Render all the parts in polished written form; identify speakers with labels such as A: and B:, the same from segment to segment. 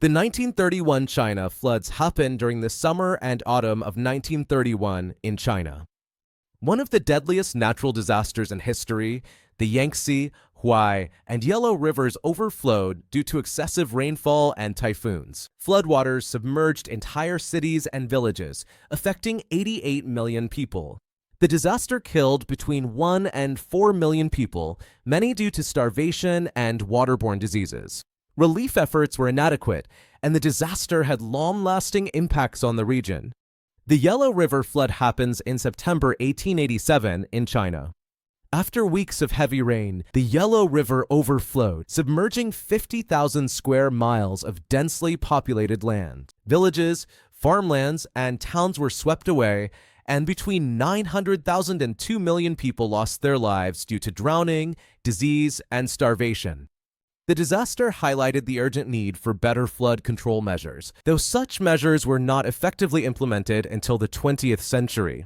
A: The 1931 China floods happened during the summer and autumn of 1931 in China. One of the deadliest natural disasters in history, the Yangtze, Huai, and Yellow Rivers overflowed due to excessive rainfall and typhoons. Floodwaters submerged entire cities and villages, affecting 88 million people. The disaster killed between 1 and 4 million people, many due to starvation and waterborne diseases. Relief efforts were inadequate, and the disaster had long-lasting impacts on the region. The Yellow River flood happens in September 1887 in China. After weeks of heavy rain, the Yellow River overflowed, submerging 50,000 square miles of densely populated land. Villages, farmlands, and towns were swept away, and between 900,000 and 2 million people lost their lives due to drowning, disease, and starvation. The disaster highlighted the urgent need for better flood control measures, though such measures were not effectively implemented until the 20th century.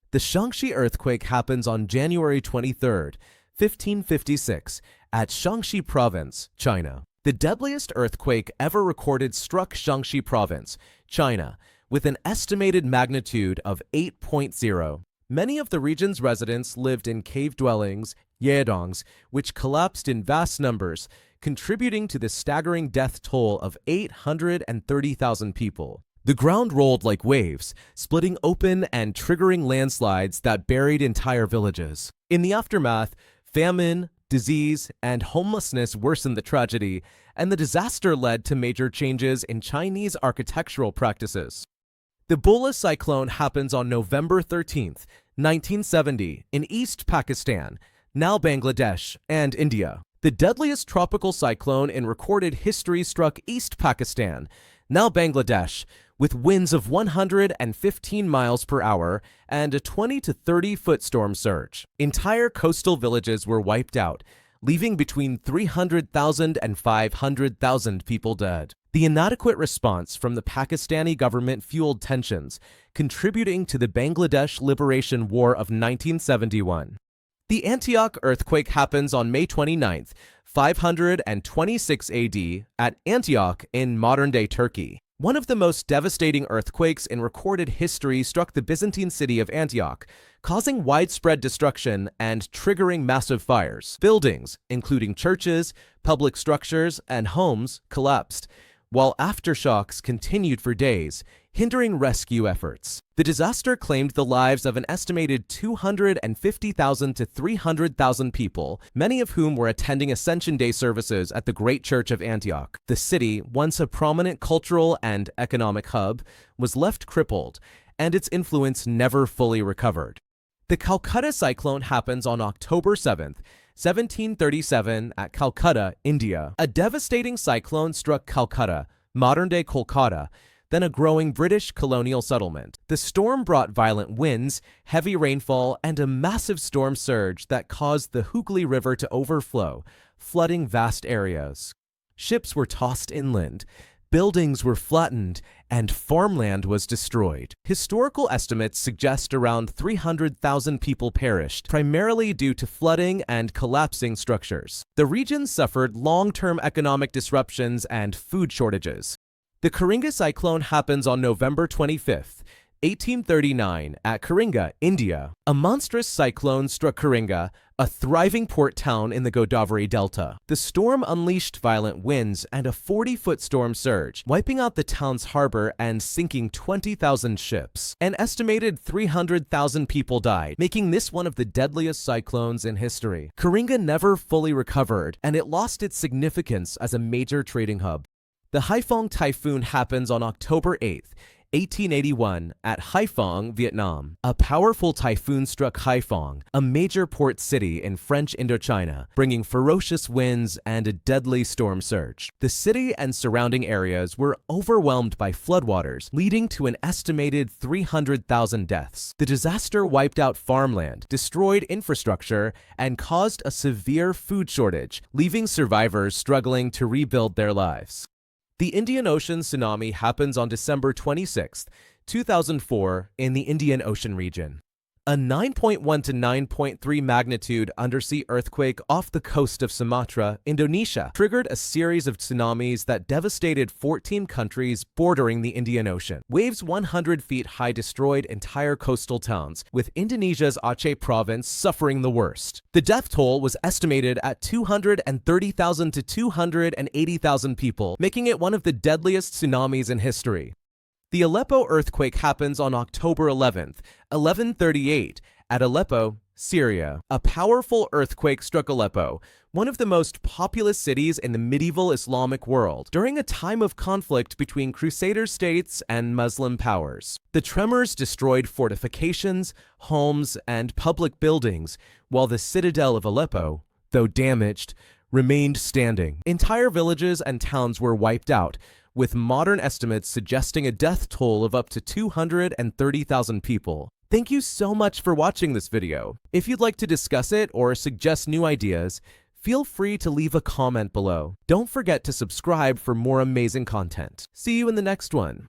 A: The Shaanxi Earthquake happens on January 23, 1556, at Shaanxi Province, China. The deadliest earthquake ever recorded struck Shaanxi Province, China, with an estimated magnitude of 8.0. Many of the region's residents lived in cave dwellings, yedongs, which collapsed in vast numbers, contributing to the staggering death toll of 830,000 people. The ground rolled like waves, splitting open and triggering landslides that buried entire villages. In the aftermath, famine, disease, and homelessness worsened the tragedy, and the disaster led to major changes in Chinese architectural practices. The Bhola Cyclone happens on November 13, 1970, in East Pakistan, now Bangladesh, and India. The deadliest tropical cyclone in recorded history struck East Pakistan, now Bangladesh, with winds of 115 miles per hour and a 20 to 30 foot storm surge. Entire coastal villages were wiped out, leaving between 300,000 and 500,000 people dead. The inadequate response from the Pakistani government fueled tensions, contributing to the Bangladesh Liberation War of 1971. The Antioch Earthquake happens on May 29, 526 AD, at Antioch in modern-day Turkey. One of the most devastating earthquakes in recorded history struck the Byzantine city of Antioch, causing widespread destruction and triggering massive fires. Buildings, including churches, public structures, and homes, collapsed, while aftershocks continued for days, hindering rescue efforts. The disaster claimed the lives of an estimated 250,000 to 300,000 people, many of whom were attending Ascension Day services at the Great Church of Antioch. The city, once a prominent cultural and economic hub, was left crippled, and its influence never fully recovered. The Calcutta Cyclone happens on October 7, 1737, at Calcutta, India. A devastating cyclone struck Calcutta, modern-day Kolkata, then a growing British colonial settlement. The storm brought violent winds, heavy rainfall, and a massive storm surge that caused the Hooghly River to overflow, flooding vast areas. Ships were tossed inland, buildings were flattened, and farmland was destroyed. Historical estimates suggest around 300,000 people perished, primarily due to flooding and collapsing structures. The region suffered long-term economic disruptions and food shortages. The Koringa Cyclone happens on November 25, 1839, at Koringa, India. A monstrous cyclone struck Koringa, a thriving port town in the Godavari Delta. The storm unleashed violent winds and a 40-foot storm surge, wiping out the town's harbor and sinking 20,000 ships. An estimated 300,000 people died, making this one of the deadliest cyclones in history. Koringa never fully recovered, and it lost its significance as a major trading hub. The Haiphong Typhoon happens on October 8, 1881, at Haiphong, Vietnam. A powerful typhoon struck Haiphong, a major port city in French Indochina, bringing ferocious winds and a deadly storm surge. The city and surrounding areas were overwhelmed by floodwaters, leading to an estimated 300,000 deaths. The disaster wiped out farmland, destroyed infrastructure, and caused a severe food shortage, leaving survivors struggling to rebuild their lives. The Indian Ocean tsunami happens on December 26, 2004, in the Indian Ocean region. A 9.1 to 9.3 magnitude undersea earthquake off the coast of Sumatra, Indonesia, triggered a series of tsunamis that devastated 14 countries bordering the Indian Ocean. Waves 100 feet high destroyed entire coastal towns, with Indonesia's Aceh province suffering the worst. The death toll was estimated at 230,000 to 280,000 people, making it one of the deadliest tsunamis in history. The Aleppo earthquake happens on October 11th, 1138, at Aleppo, Syria. A powerful earthquake struck Aleppo, one of the most populous cities in the medieval Islamic world, during a time of conflict between Crusader states and Muslim powers. The tremors destroyed fortifications, homes, and public buildings, while the citadel of Aleppo, though damaged, remained standing. Entire villages and towns were wiped out, with modern estimates suggesting a death toll of up to 230,000 people. Thank you so much for watching this video. If you'd like to discuss it or suggest new ideas, feel free to leave a comment below. Don't forget to subscribe for more amazing content. See you in the next one.